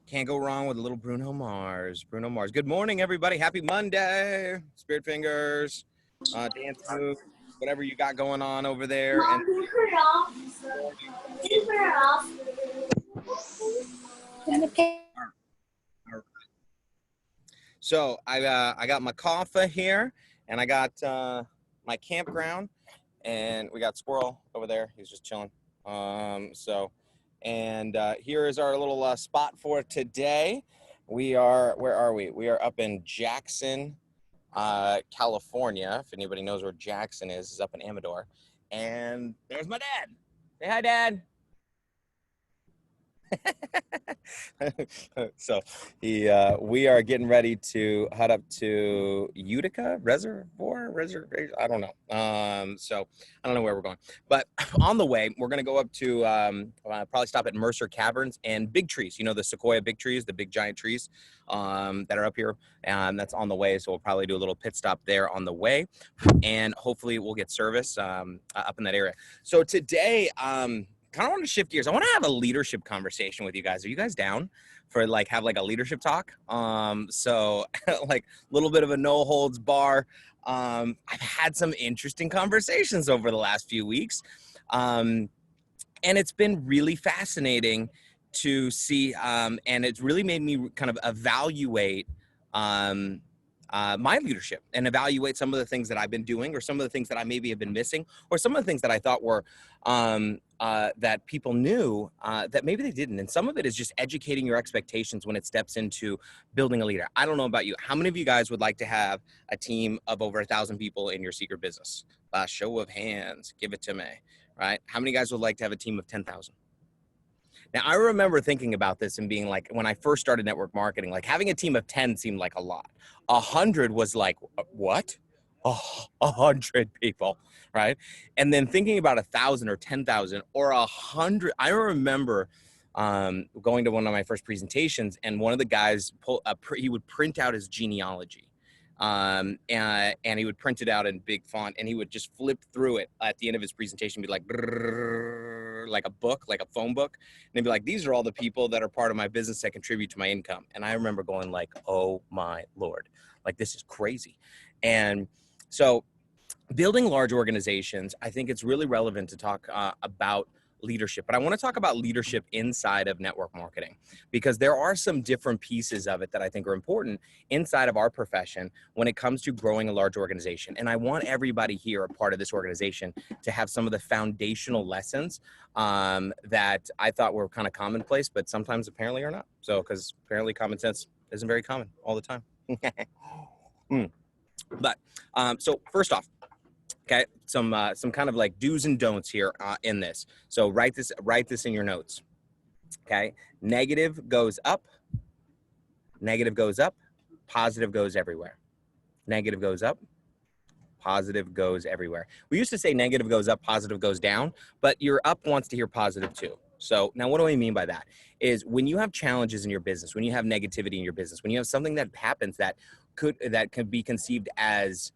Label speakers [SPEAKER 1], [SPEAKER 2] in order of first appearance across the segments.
[SPEAKER 1] Can't go wrong with a little Bruno Mars. Bruno Mars. Good morning, everybody. Happy Monday. Spirit fingers, dance move, whatever you got going on over there. And so I got my coffee here, and I got my campground, and we got Squirrel over there. He's just chilling. Here is our little spot for today. We are, where are we? We are up in Jackson, California. If anybody knows where Jackson is up in Amador. And there's my dad. Say hi, Dad. So we are getting ready to head up to Utica Reservoir. I don't know. So I don't know where we're going, but on the way we're going to go up to probably stop at Mercer Caverns and Big Trees. You know, the Sequoia big trees, the big giant trees that are up here, and that's on the way. So we'll probably do a little pit stop there on the way, and hopefully we'll get service up in that area. So today kind of want to shift gears. I want to have a leadership conversation with you guys. Are you guys down for have a leadership talk? So like a little bit of a no holds bar. I've had some interesting conversations over the last few weeks. And it's been really fascinating to see. And it's really made me kind of evaluate my leadership and evaluate some of the things that I've been doing, or some of the things that I maybe have been missing, or some of the things that I thought were that people knew that maybe they didn't. And some of it is just educating your expectations when it steps into building a leader. I don't know about you. How many of you guys would like to have a team of over 1,000 people in your secret business? Show of hands, give it to me, right? How many guys would like to have a team of 10,000? Now, I remember thinking about this and being like, when I first started network marketing, like having a team of 10 seemed like a lot. 100 was like, what? Oh, 100 people, right? And then thinking about 1,000 or 10,000 or 100. I remember going to one of my first presentations, and one of the guys he would print out his genealogy. And he would print it out in big font, and he would just flip through it at the end of his presentation, be like, like a book, like a phone book. And he'd be like, these are all the people that are part of my business that contribute to my income. And I remember going like, oh my Lord, like this is crazy. And so building large organizations, I think it's really relevant to talk about leadership, but I want to talk about leadership inside of network marketing, because there are some different pieces of it that I think are important inside of our profession when it comes to growing a large organization. And I want everybody here, a part of this organization, to have some of the foundational lessons that I thought were kind of commonplace, but sometimes apparently are not. So, because apparently common sense isn't very common all the time. But so first off, okay, some kind of like do's and don'ts here in this. So write this in your notes. Okay, negative goes up, positive goes everywhere. Negative goes up, positive goes everywhere. We used to say negative goes up, positive goes down, but your up wants to hear positive too. So now what do I mean by that? Is when you have challenges in your business, when you have negativity in your business, when you have something that happens that could be conceived as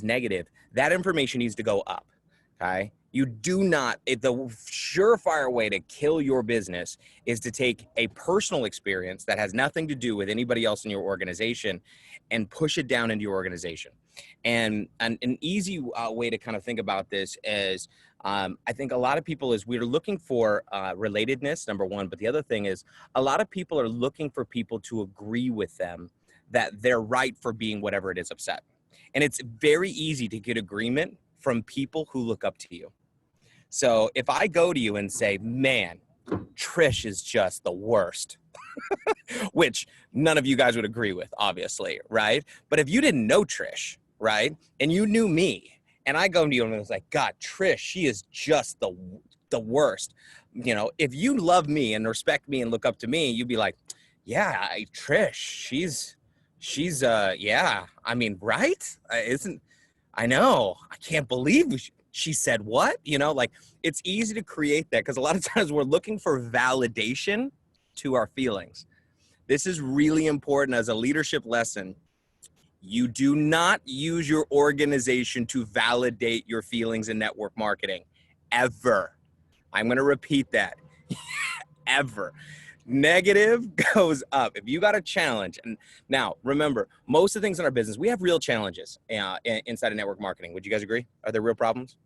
[SPEAKER 1] negative, that information needs to go up. Okay, you do not. The surefire way to kill your business is to take a personal experience that has nothing to do with anybody else in your organization and push it down into your organization. And an easy way to kind of think about this is, I think a lot of people we're looking for relatedness, number one, but the other thing is a lot of people are looking for people to agree with them that they're right for being whatever it is upset. And it's very easy to get agreement from people who look up to you. So if I go to you and say, man, Trish is just the worst, which none of you guys would agree with, obviously, right? But if you didn't know Trish, right, and you knew me, and I go to you and I was like, God, Trish, she is just the worst. You know, if you love me and respect me and look up to me, you'd be like, yeah, Trish, she's yeah, I mean, right? I know, I can't believe she said what, you know, like it's easy to create that because a lot of times we're looking for validation to our feelings. This is really important as a leadership lesson. You do not use your organization to validate your feelings in network marketing, ever. I'm going to repeat that. Ever. Negative goes up. If you got a challenge, and now remember, most of the things in our business, we have real challenges inside of network marketing. Would you guys agree? Are there real problems?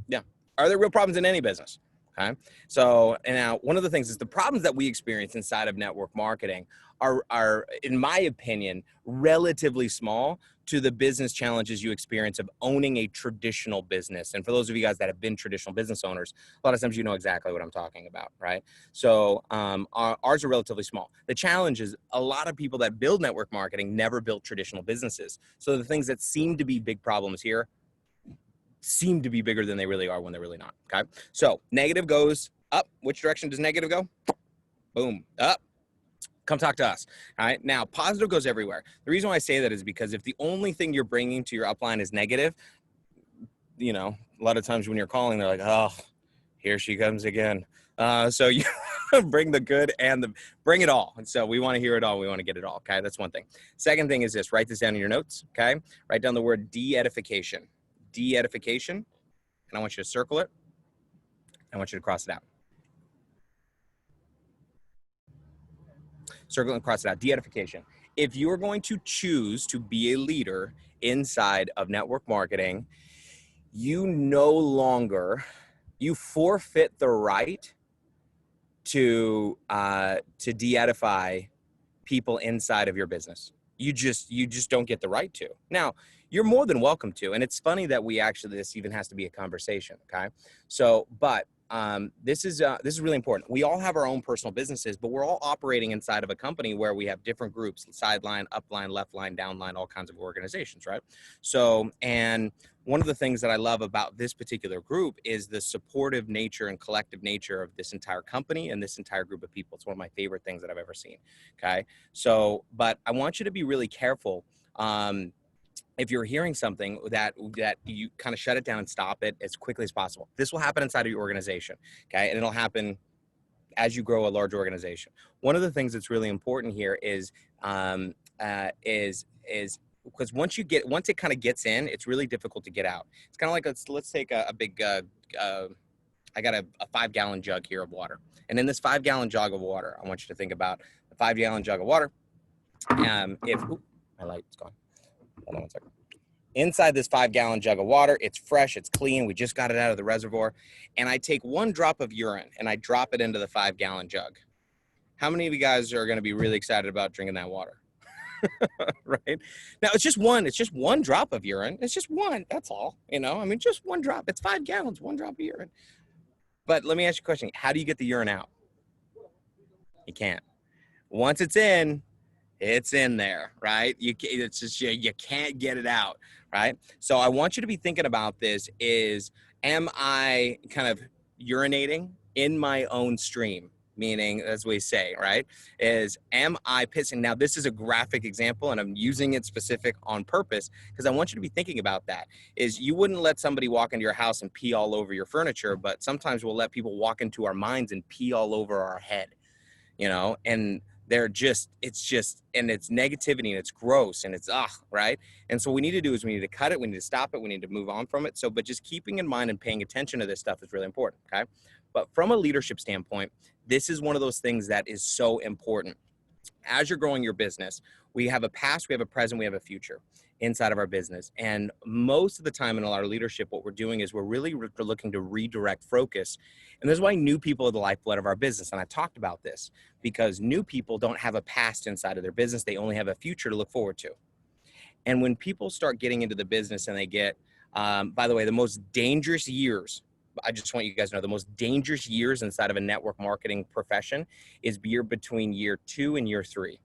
[SPEAKER 1] Yeah. Are there real problems in any business? Okay. So, and now one of the things is the problems that we experience inside of network marketing are, in my opinion, relatively small to the business challenges you experience of owning a traditional business. And for those of you guys that have been traditional business owners, a lot of times you know exactly what I'm talking about, right? So ours are relatively small. The challenge is a lot of people that build network marketing never built traditional businesses. So the things that seem to be big problems here seem to be bigger than they really are when they're really not, okay? So negative goes up. Which direction does negative go? Boom, up. Come talk to us. All right. Now, positive goes everywhere. The reason why I say that is because if the only thing you're bringing to your upline is negative, you know, a lot of times when you're calling, they're like, oh, here she comes again. So you bring the good and bring it all. And so we want to hear it all. We want to get it all. Okay. That's one thing. Second thing is this, write this down in your notes. Okay. Write down the word de-edification. De-edification. And I want you to circle it. I want you to cross it out. Circle and cross it out. De-edification. If you're going to choose to be a leader inside of network marketing, you no longer, you forfeit the right to de-edify people inside of your business. You just don't get the right to. Now, you're more than welcome to. And it's funny that this even has to be a conversation. Okay. So, but this is really important. We all have our own personal businesses, but we're all operating inside of a company where we have different groups: sideline, upline, left line, downline, all kinds of organizations, right? So, and one of the things that I love about this particular group is the supportive nature and collective nature of this entire company and this entire group of people. It's one of my favorite things that I've ever seen. Okay. So, but I want you to be really careful. If you're hearing something that you kind of shut it down and stop it as quickly as possible. This will happen inside of your organization, okay? And it'll happen as you grow a large organization. One of the things that's really important here is because once it kind of gets in, it's really difficult to get out. It's kind of like, let's take a big, I got a 5-gallon jug here of water. And in this 5-gallon jug of water, I want you to think about the 5-gallon jug of water. My light's gone. Hold on one second. Inside this 5-gallon jug of water, it's fresh, it's clean. We just got it out of the reservoir. And I take 1 drop of urine and I drop it into the 5-gallon jug. How many of you guys are going to be really excited about drinking that water? Right? Now, it's just one drop of urine. It's just one. That's all. You know, I mean, just 1 drop. It's 5 gallons, 1 drop of urine. But let me ask you a question. How do you get the urine out? You can't. Once it's in there, right? It's just, you can't get it out, right? So I want you to be thinking about this is, am I kind of urinating in my own stream? Meaning, as we say, right, is, am I pissing? Now, this is a graphic example, and I'm using it specific on purpose because I want you to be thinking about that. Is you wouldn't let somebody walk into your house and pee all over your furniture, but sometimes we'll let people walk into our minds and pee all over our head, you know, and it's negativity and it's gross and it's right. And so what we need to do is we need to cut it. We need to stop it. We need to move on from it. So, but just keeping in mind and paying attention to this stuff is really important. Okay. But from a leadership standpoint, this is one of those things that is so important. As you're growing your business, we have a past, we have a present, we have a future inside of our business. And most of the time in our leadership, what we're doing is we're really looking to redirect focus. And this is why new people are the lifeblood of our business. And I talked about this because new people don't have a past inside of their business. They only have a future to look forward to. And when people start getting into the business and they get, by the way, the most dangerous years, I just want you guys to know, the most dangerous years inside of a network marketing profession is between year 2 and year 3.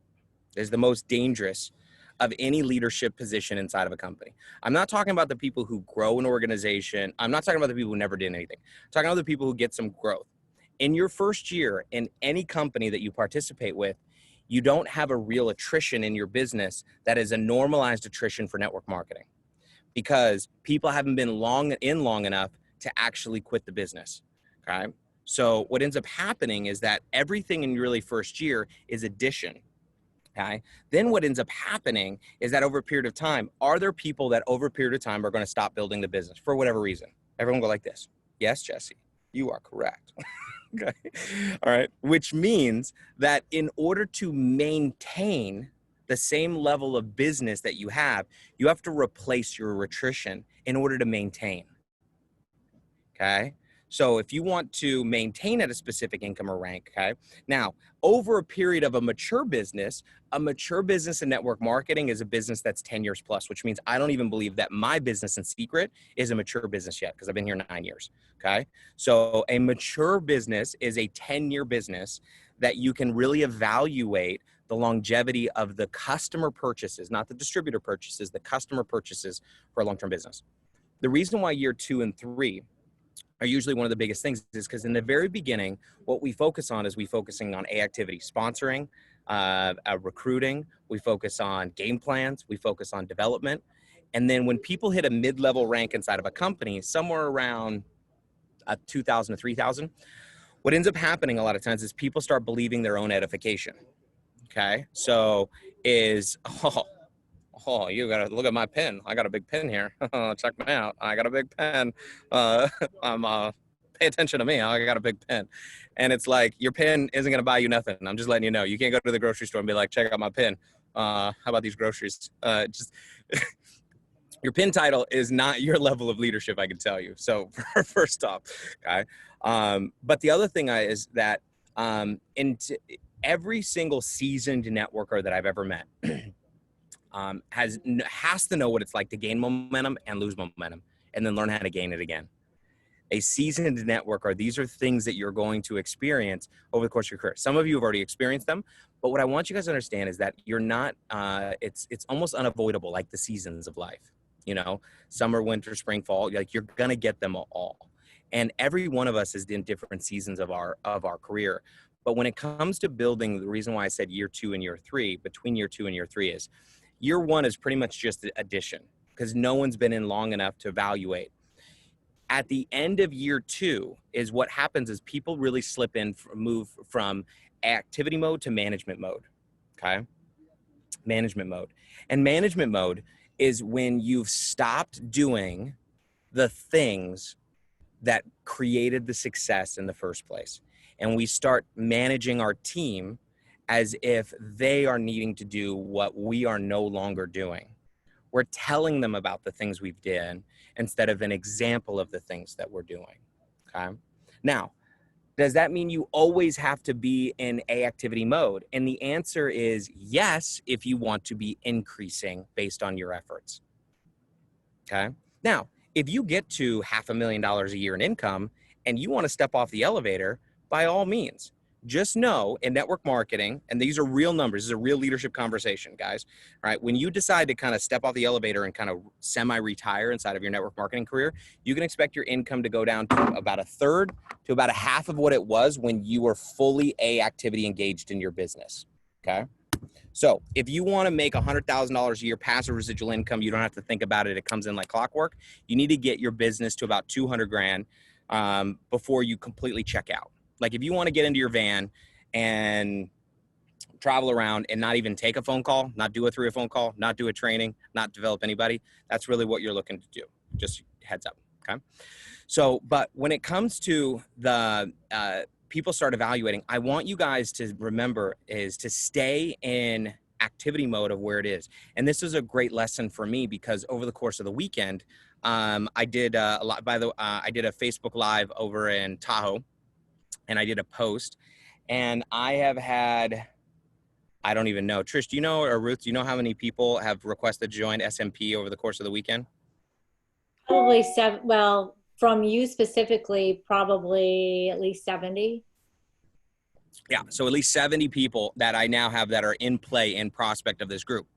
[SPEAKER 1] Is the most dangerous of any leadership position inside of a company. I'm not talking about the people who grow an organization. I'm not talking about the people who never did anything. I'm talking about the people who get some growth. In your first year in any company that you participate with, you don't have a real attrition in your business that is a normalized attrition for network marketing because people haven't been long enough to actually quit the business, okay? So what ends up happening is that everything in your really first year is addition. Okay. Then what ends up happening is that over a period of time, are there people that over a period of time are going to stop building the business for whatever reason? Everyone go like this. Yes, Jesse, you are correct. Okay. All right. Which means that in order to maintain the same level of business that you have to replace your attrition in order to maintain. Okay. So if you want to maintain at a specific income or rank, okay. Now, over a period of a mature business in network marketing is a business that's 10 years plus, which means I don't even believe that my business in Seacret is a mature business yet because I've been here 9 years. Okay. So a mature business is a 10-year business that you can really evaluate the longevity of the customer purchases, not the distributor purchases, the customer purchases for a long-term business. The reason why year 2 and 3 are usually one of the biggest things is because in the very beginning, what we focus on is focusing on A activity, sponsoring, recruiting. We focus on game plans. We focus on development. And then when people hit a mid-level rank inside of a company, somewhere around 2,000 to 3,000, what ends up happening a lot of times is people start believing their own edification. Okay. So you gotta look at my pen. I got a big pen here. Check me out. I got a big pen. Pay attention to me. I got a big pen. And it's like, your pen isn't gonna buy you nothing. I'm just letting you know. You can't go to the grocery store and be like, check out my pen. How about these groceries? Your pen title is not your level of leadership, I can tell you. So first off, okay. But the other thing is that every single seasoned networker that I've ever met has to know what it's like to gain momentum and lose momentum and then learn how to gain it again. A seasoned networker, these are things that you're going to experience over the course of your career. Some of you have already experienced them, but what I want you guys to understand is that you're not, it's almost unavoidable, like the seasons of life, you know, summer, winter, spring, fall, like you're going to get them all. And every one of us is in different seasons of our career. But when it comes to building, the reason why I said year 2 and year 3, between year 2 and year 3 is, year 1 is pretty much just addition because no one's been in long enough to evaluate. At the end of year 2 is what happens is people really move from activity mode to management mode. Okay. Management mode. And management mode is when you've stopped doing the things that created the success in the first place. And we start managing our team as if they are needing to do what we are no longer doing. We're telling them about the things we've done instead of an example of the things that we're doing. Okay. Now, does that mean you always have to be in A activity mode? And the answer is yes, if you want to be increasing based on your efforts. Okay. Now, if you get to $500,000 a year in income and you want to step off the elevator, by all means, just know in network marketing, and these are real numbers, this is a real leadership conversation, guys, right? When you decide to kind of step off the elevator and kind of semi-retire inside of your network marketing career, you can expect your income to go down to about a third to about a half of what it was when you were fully A activity engaged in your business, okay? So if you want to make $100,000 a year passive residual income, you don't have to think about it. It comes in like clockwork. You need to get your business to about 200 grand before you completely check out. Like if you want to get into your van and travel around and not even take a phone call, not do a phone call, not do a training, not develop anybody, that's really what you're looking to do. Just heads up, okay? So, but when it comes to the people start evaluating, I want you guys to remember is to stay in activity mode of where it is. And this is a great lesson for me because over the course of the weekend, I did a Facebook Live over in Tahoe. And I did a post, and I have had, I don't even know. Trish, do you know, or Ruth, do you know how many people have requested to join SMP over the course of the weekend?
[SPEAKER 2] Probably 7. Well, from you specifically, probably at least 70.
[SPEAKER 1] Yeah, so at least 70 people that I now have that are in play in prospect of this group.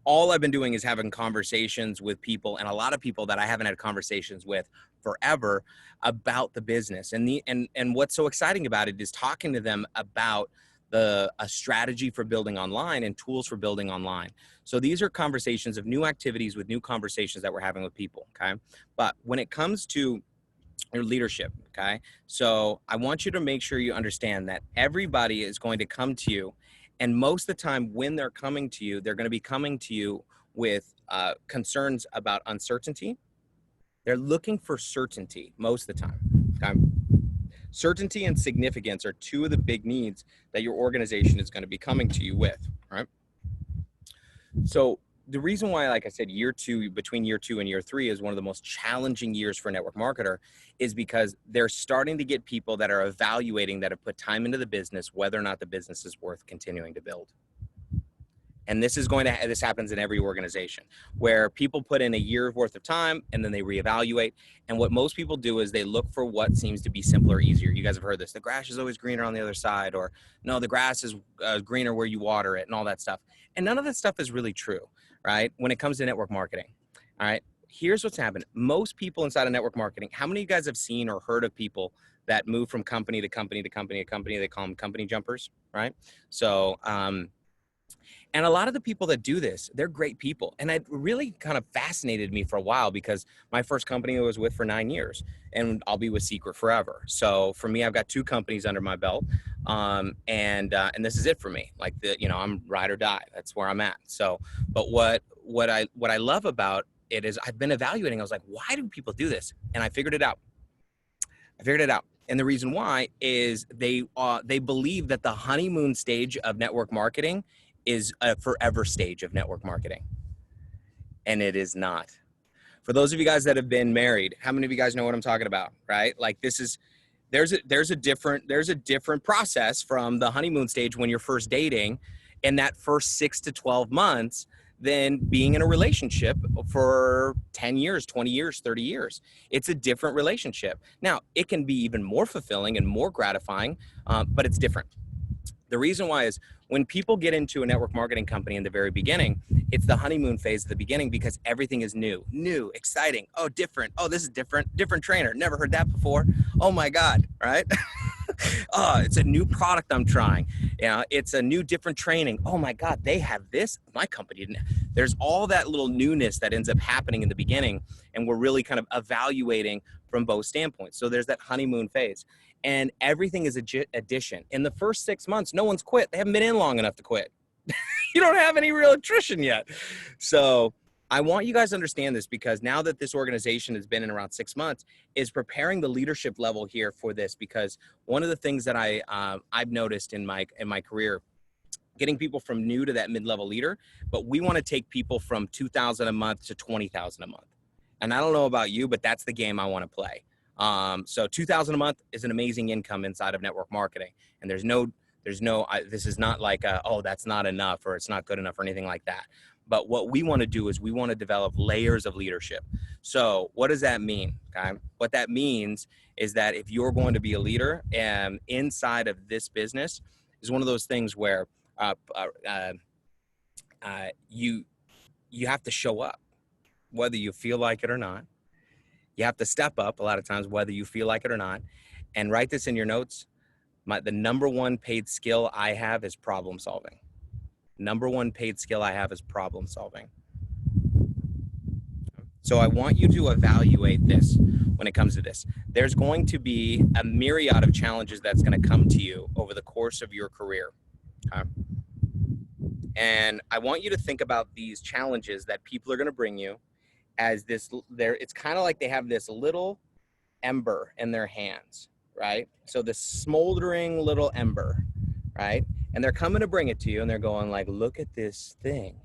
[SPEAKER 1] All I've been doing is having conversations with people, and a lot of people that I haven't had conversations with forever about the business. And what's so exciting about it is talking to them about a strategy for building online and tools for building online. So these are conversations of new activities with new conversations that we're having with people, okay? But when it comes to your leadership, okay? So I want you to make sure you understand that everybody is going to come to you And most of the time when they're coming to you, they're going to be coming to you with concerns about uncertainty. They're looking for certainty most of the time. Okay? Certainty and significance are two of the big needs that your organization is going to be coming to you with, right? So the reason why, like I said, between year 2 and year 3 is one of the most challenging years for a network marketer is because they're starting to get people that are evaluating, that have put time into the business, whether or not the business is worth continuing to build. And this happens in every organization where people put in a year worth of time and then they reevaluate. And what most people do is they look for what seems to be simpler, easier. You guys have heard this. The grass is always greener on the other side, or no, the grass is greener where you water it, and all that stuff. And none of that stuff is really true, right? When it comes to network marketing. All right. Here's what's happened. Most people inside of network marketing, how many of you guys have seen or heard of people that move from company to company to company to company? They call them company jumpers, right? So, and a lot of the people that do this, they're great people. And it really kind of fascinated me for a while because my first company I was with for 9 years, and I'll be with Seacret forever. So for me, I've got 2 companies under my belt. And this is it for me. Like I'm ride or die. That's where I'm at. So, but what I love about it is I've been evaluating. I was like, why do people do this? And I figured it out. And the reason why is they believe that the honeymoon stage of network marketing is a forever stage of network marketing. And it is not. For those of you guys that have been married, how many of you guys know what I'm talking about, right? Like there's a different process from the honeymoon stage when you're first dating in that first 6 to 12 months than being in a relationship for 10 years, 20 years, 30 years. It's a different relationship. Now, it can be even more fulfilling and more gratifying, but it's different. The reason why is when people get into a network marketing company in the very beginning, it's the honeymoon phase at the beginning because everything is new, exciting. Oh, different. Oh, this is different trainer. Never heard that before. Oh my God, right? Oh, it's a new product I'm trying. It's a new, different training. Oh my God, they have this. My company didn't. There's all that little newness that ends up happening in the beginning, and we're really kind of evaluating from both standpoints. So there's that honeymoon phase. And everything is addition. In the first 6 months, no one's quit. They haven't been in long enough to quit. You don't have any real attrition yet. So I want you guys to understand this because now that this organization has been in around 6 months, is preparing the leadership level here for this. Because one of the things that I've noticed in my career, getting people from new to that mid-level leader, but we want to take people from 2,000 a month to 20,000 a month. And I don't know about you, but that's the game I want to play. So 2,000 a month is an amazing income inside of network marketing. And this is not like, oh, that's not enough or it's not good enough or anything like that. But what we want to do is we want to develop layers of leadership. So what does that mean? Okay. What that means is that if you're going to be a leader inside of this business is one of those things where you have to show up, whether you feel like it or not. You have to step up a lot of times, whether you feel like it or not. And write this in your notes. The number one paid skill I have is problem solving. Number one paid skill I have is problem solving. So I want you to evaluate this when it comes to this. There's going to be a myriad of challenges that's going to come to you over the course of your career. Okay? And I want you to think about these challenges that people are going to bring you as it's kind of like they have this little ember in their hands, right? So this smoldering little ember, right? And they're coming to bring it to you and they're going like, look at this thing.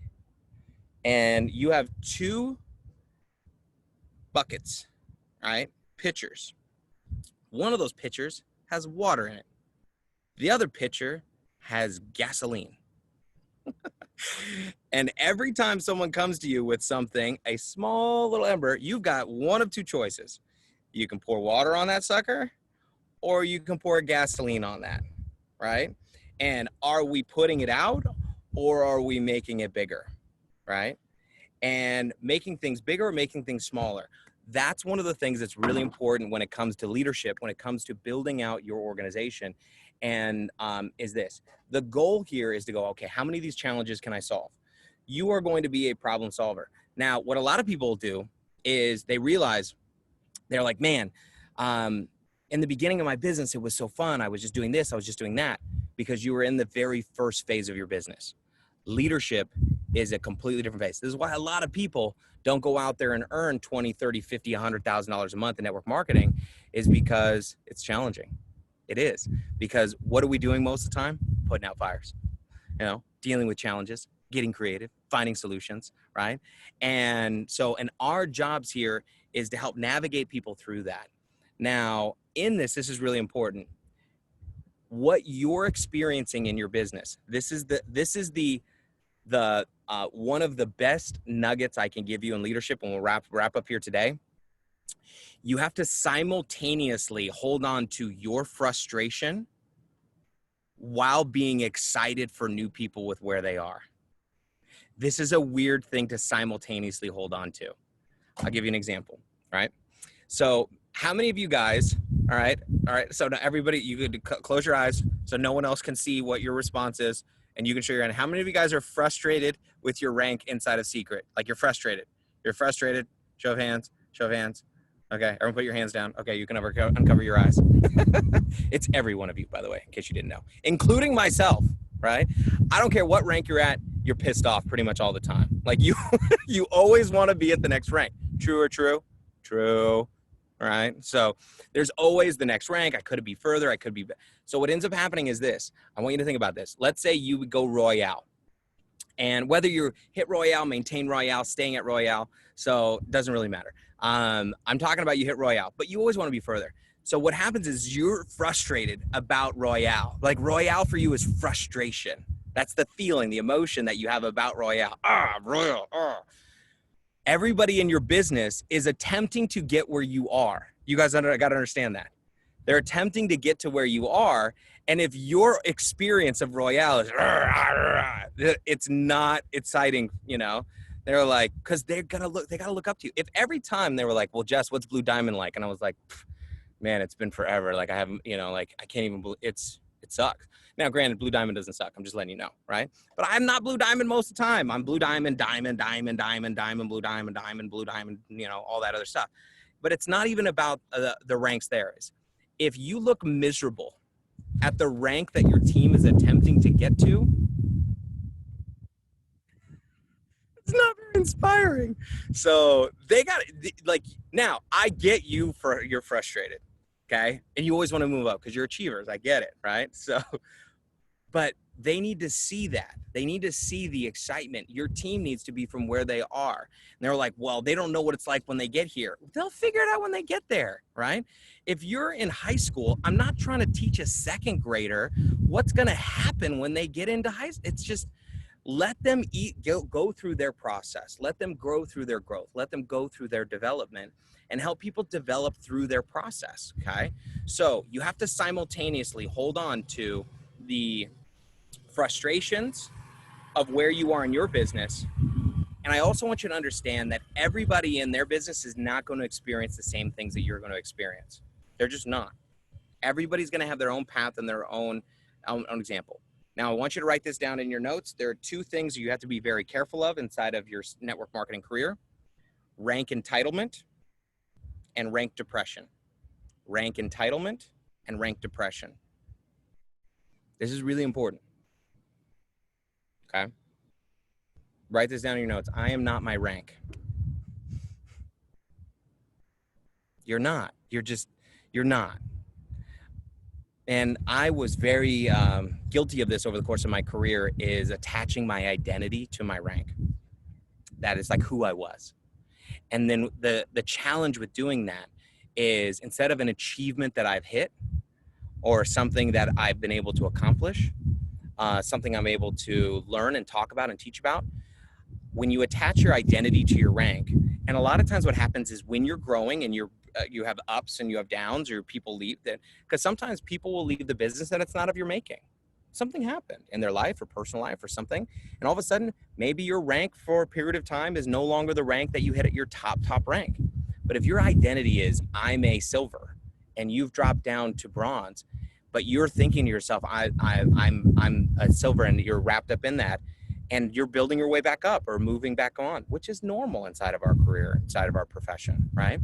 [SPEAKER 1] And you have 2 buckets, right? Pitchers. One of those pitchers has water in it. The other pitcher has gasoline. And every time someone comes to you with something, a small little ember, you've got one of 2 choices. You can pour water on that sucker, or you can pour gasoline on that, right? And are we putting it out, or are we making it bigger, right? And making things bigger or making things smaller. That's one of the things that's really important when it comes to leadership, when it comes to building out your organization. And is this. The goal here is to go, okay, how many of these challenges can I solve? You are going to be a problem solver. Now, what a lot of people do is they realize they're like, man, in the beginning of my business, it was so fun. I was just doing this, I was just doing that, because you were in the very first phase of your business. Leadership is a completely different phase. This is why a lot of people don't go out there and earn 20, 30, 50, $100,000 a month in network marketing, is because it's challenging. It is, because what are we doing most of the time? Putting out fires, dealing with challenges, getting creative, finding solutions, right? And our jobs here is to help navigate people through that. Now, in this is really important. What you're experiencing in your business, this is the one of the best nuggets I can give you in leadership, and we'll wrap up here today. You have to simultaneously hold on to your frustration while being excited for new people with where they are. This is a weird thing to simultaneously hold on to. I'll give you an example, right? So how many of you guys, all right. So now everybody, you could close your eyes so no one else can see what your response is, and you can show your hand. How many of you guys are frustrated with your rank inside of Seacret? Like you're frustrated. Show of hands. Okay, everyone put your hands down. Okay, you can uncover your eyes. It's every one of you, by the way, in case you didn't know, including myself, right? I don't care what rank you're at, you're pissed off pretty much all the time. Like you always want to be at the next rank. True or true? True, right? So there's always the next rank. I could be further, I could be. So what ends up happening is this. I want you to think about this. Let's say you would go Royale. And whether you hit Royale, maintain Royale, staying at Royale, so it doesn't really matter. I'm talking about you hit Royale, but you always want to be further. So what happens is you're frustrated about Royale. Like Royale for you is frustration. That's the feeling, the emotion that you have about Royale. Royale. Everybody in your business is attempting to get where you are. You guys got to understand that. They're attempting to get to where you are. And if your experience of Royale is, it's not exciting, They're like, because they got to look up to you. If every time they were like, well, Jess, what's Blue Diamond like? And I was like, man, it's been forever. Like I haven't, like I can't even believe it sucks. Now, granted, Blue Diamond doesn't suck. I'm just letting you know, right? But I'm not Blue Diamond most of the time. I'm Blue Diamond, Diamond, Blue Diamond, Blue Diamond, all that other stuff. But it's not even about the ranks there. If you look miserable at the rank that your team is attempting to get to, it's not very inspiring. So they got now I get you you're frustrated. Okay. And you always want to move up because you're achievers. I get it. Right. So, but they need to see that. They need to see the excitement. Your team needs to be from where they are. And they're like, well, they don't know what it's like when they get here. They'll figure it out when they get there. Right. If you're in high school, I'm not trying to teach a second grader what's going to happen when they get into high school. It's just, let them go through their process. Let them grow through their growth. Let them go through their development and help people develop through their process, okay? So you have to simultaneously hold on to the frustrations of where you are in your business. And I also want you to understand that everybody in their business is not going to experience the same things that you're going to experience. They're just not. Everybody's going to have their own path and their own example. Now, I want you to write this down in your notes. There are two things you have to be very careful of inside of your network marketing career: rank entitlement and rank depression. Rank entitlement and rank depression. This is really important. Okay? Write this down in your notes. I am not my rank. You're not. You're not. And I was very guilty of this over the course of my career, is attaching my identity to my rank. That is like who I was. And then the challenge with doing that is, instead of an achievement that I've hit or something that I've been able to accomplish, something I'm able to learn and talk about and teach about, when you attach your identity to your rank, and a lot of times what happens is when you're growing and you have ups and you have downs, or people leave, because sometimes people will leave the business and it's not of your making. Something happened in their life or personal life or something, and all of a sudden maybe your rank for a period of time is no longer the rank that you hit at your top rank. But if your identity is I'm a silver and you've dropped down to bronze, but you're thinking to yourself I'm a silver, and you're wrapped up in that, and you're building your way back up or moving back on, which is normal inside of our career, inside of our profession, right?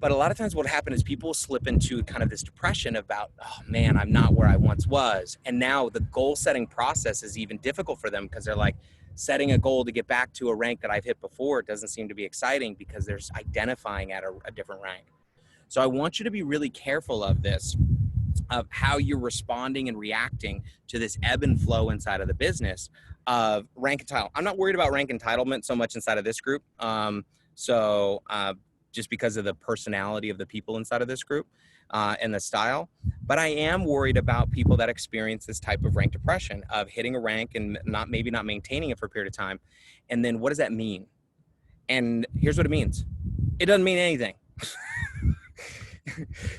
[SPEAKER 1] But a lot of times what happens is people slip into kind of this depression about, oh man, I'm not where I once was. And now the goal setting process is even difficult for them because they're like, setting a goal to get back to a rank that I've hit before doesn't seem to be exciting because they're identifying at a different rank. So I want you to be really careful of this, of how you're responding and reacting to this ebb and flow inside of the business of rank entitlement. I'm not worried about rank entitlement so much inside of this group. Just because of the personality of the people inside of this group and the style. But I am worried about people that experience this type of rank depression of hitting a rank and maybe not maintaining it for a period of time. And then what does that mean? And here's what it means. It doesn't mean anything.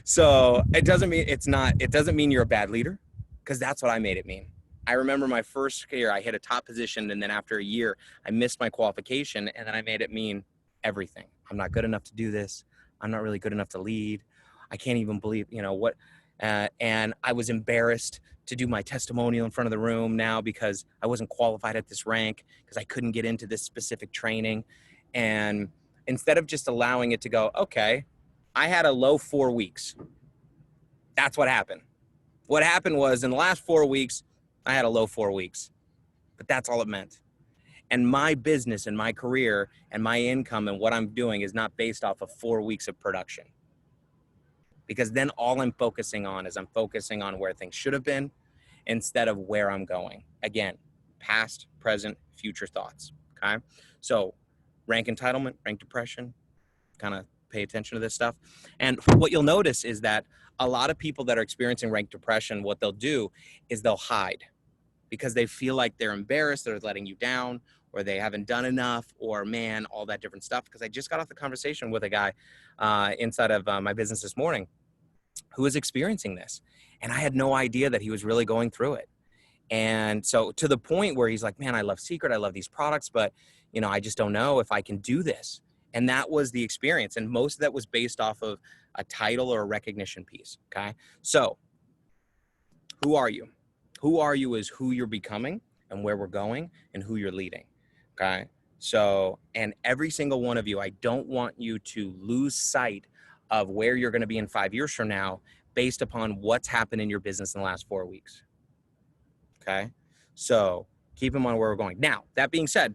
[SPEAKER 1] So it doesn't mean you're a bad leader, because that's what I made it mean. I remember my first year, I hit a top position, and then after a year, I missed my qualification, and then I made it mean everything. I'm not good enough to do this. I'm not really good enough to lead. I can't even believe, what, and I was embarrassed to do my testimonial in front of the room now because I wasn't qualified at this rank because I couldn't get into this specific training. And instead of just allowing it to go, okay, I had a low 4 weeks. That's what happened. What happened was in the last 4 weeks, I had a low 4 weeks, but that's all it meant. And my business and my career and my income and what I'm doing is not based off of 4 weeks of production. Because then all I'm focusing on is I'm focusing on where things should have been instead of where I'm going. Again, past, present, future thoughts, okay? So rank entitlement, rank depression, kind of pay attention to this stuff. And what you'll notice is that a lot of people that are experiencing rank depression, what they'll do is they'll hide because they feel like they're embarrassed, they're letting you down, or they haven't done enough, or man, all that different stuff. Because I just got off the conversation with a guy inside of my business this morning who was experiencing this. And I had no idea that he was really going through it. And so to the point where he's like, man, I love Seacret, I love these products, but I just don't know if I can do this. And that was the experience. And most of that was based off of a title or a recognition piece, okay? So who are you? Who are you is who you're becoming and where we're going and who you're leading, okay? So, and every single one of you, I don't want you to lose sight of where you're gonna be in 5 years from now based upon what's happened in your business in the last 4 weeks, okay? So keep in mind where we're going. Now, that being said,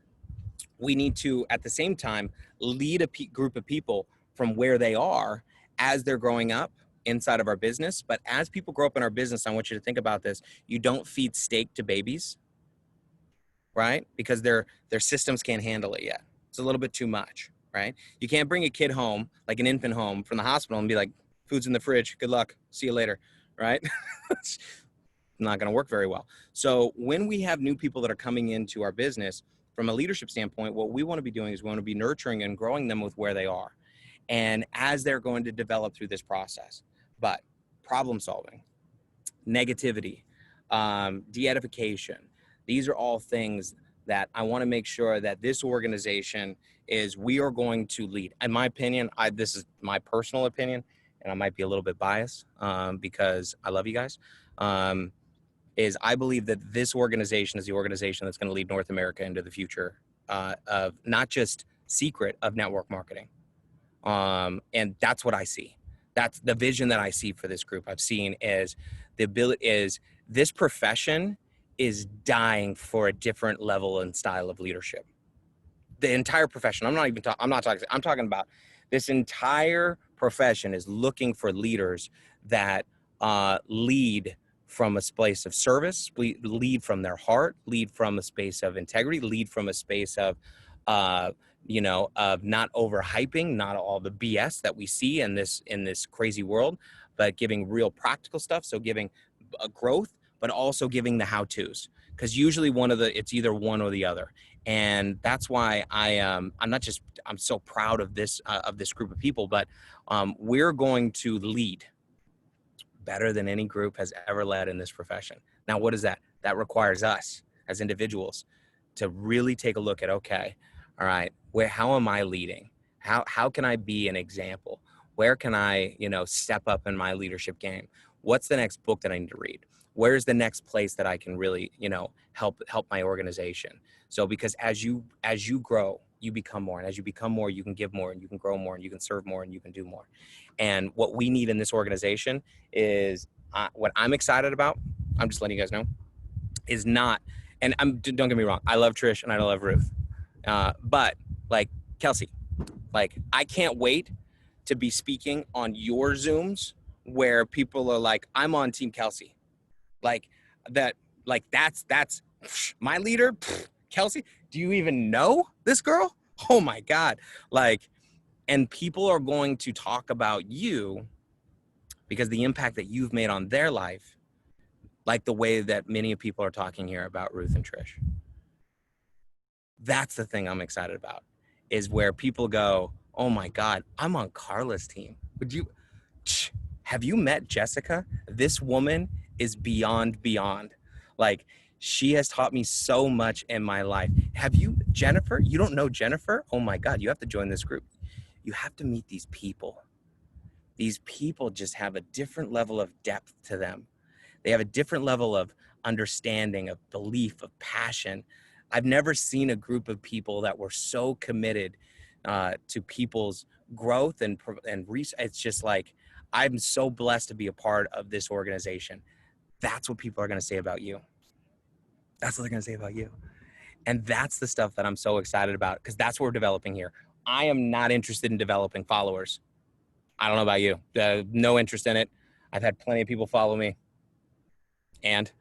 [SPEAKER 1] we need to, at the same time, lead a group of people from where they are as they're growing up inside of our business. But as people grow up in our business, I want you to think about this. You don't feed steak to babies, right? Because their systems can't handle it yet. It's a little bit too much, right? You can't bring a kid home, like an infant home from the hospital and be like, food's in the fridge, good luck, see you later, right? It's not gonna work very well. So when we have new people that are coming into our business, from a leadership standpoint, what we want to be doing is we want to be nurturing and growing them with where they are. And as they're going to develop through this process, but problem solving, negativity, de-edification, these are all things that I want to make sure that this organization we are going to lead. In my opinion, this is my personal opinion, and I might be a little bit biased because I love you guys. I believe that this organization is the organization that's going to lead North America into the future of not just Seacret, of network marketing. And that's what I see. That's the vision that I see for this group. I've seen is this profession is dying for a different level and style of leadership. The entire profession. I'm talking about this entire profession is looking for leaders that lead from a place of service, lead from their heart, lead from a space of integrity, lead from a space of, of not overhyping, not all the BS that we see in this crazy world, but giving real practical stuff. So giving growth, but also giving the how-tos, because usually it's either one or the other. And that's why I'm so proud of this group of people, but we're going to lead better than any group has ever led in this profession. Now, what is that? That requires us as individuals to really take a look at, okay, all right, how am I leading? How can I be an example? Where can I, step up in my leadership game? What's the next book that I need to read? Where's the next place that I can really, help my organization? So because as you grow, you become more. And as you become more, you can give more and you can grow more and you can serve more and you can do more. And what we need in this organization is what I'm excited about. I'm just letting you guys know is not, and don't get me wrong. I love Trish and I love Ruth. But like Kelsey, like I can't wait to be speaking on your Zooms where people are like, I'm on Team Kelsey. Like that, like that's my leader, Kelsey. Do you even know this girl? Oh my God. Like, and people are going to talk about you because the impact that you've made on their life, like the way that many people are talking here about Ruth and Trish. That's the thing I'm excited about, is where people go, oh my God, I'm on Carla's team. Have you met Jessica? This woman is beyond. Like, she has taught me so much in my life. Have you, Jennifer? You don't know Jennifer? Oh my God, you have to join this group. You have to meet these people. These people just have a different level of depth to them. They have a different level of understanding, of belief, of passion. I've never seen a group of people that were so committed to people's growth and it's just like, I'm so blessed to be a part of this organization. That's what people are going to say about you. That's what they're going to say about you. And that's the stuff that I'm so excited about, because that's what we're developing here. I am not interested in developing followers. I don't know about you. No interest in it. I've had plenty of people follow me. And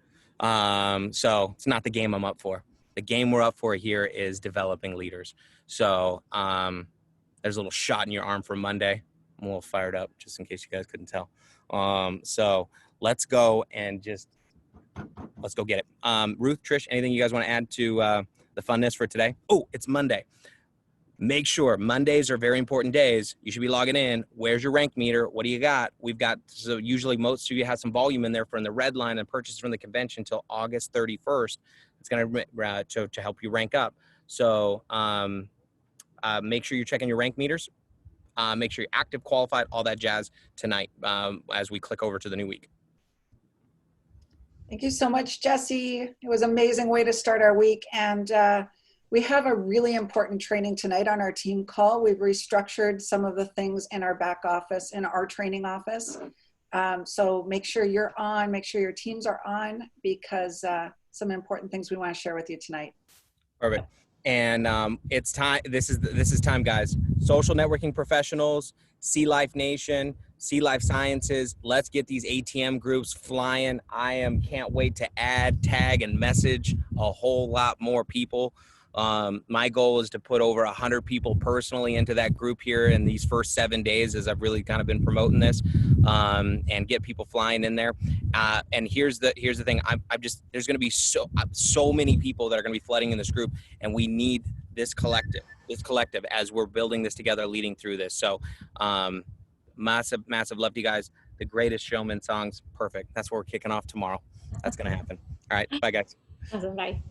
[SPEAKER 1] so it's not the game I'm up for. The game we're up for here is developing leaders. So there's a little shot in your arm for Monday. I'm a little fired up, just in case you guys couldn't tell. So let's go and let's go get it. Ruth, Trish, anything you guys want to add to the funness for today? Oh, it's Monday. Make sure Mondays are very important days. You should be logging in. Where's your rank meter? What do you got? We've got, so usually most of you have some volume in there from the red line and purchase from the convention until August 31st. It's going to help you rank up. So make sure you're checking your rank meters. Make sure you're active, qualified, all that jazz tonight as we click over to the new week.
[SPEAKER 3] Thank you so much, Jesse. It was an amazing way to start our week. And we have a really important training tonight on our team call. We've restructured some of the things in our back office, in our training office. So make sure you're on, make sure your teams are on, because some important things we want to share with you tonight.
[SPEAKER 1] Perfect. And it's time. This is time, guys. Social networking professionals, Sea Life Nation, Sea Life Sciences. Let's get these ATM groups flying. Can't wait to add, tag, and message a whole lot more people. My goal is to put over 100 people personally into that group here in these first 7 days, as I've really kind of been promoting this, and get people flying in there. And here's the thing. There's going to be so many people that are going to be flooding in this group, and we need this collective as we're building this together, leading through this. So, massive love to you guys. The Greatest Showman songs. Perfect. That's where we're kicking off tomorrow. That's going to happen. All right. Bye, guys.
[SPEAKER 2] Awesome. Bye.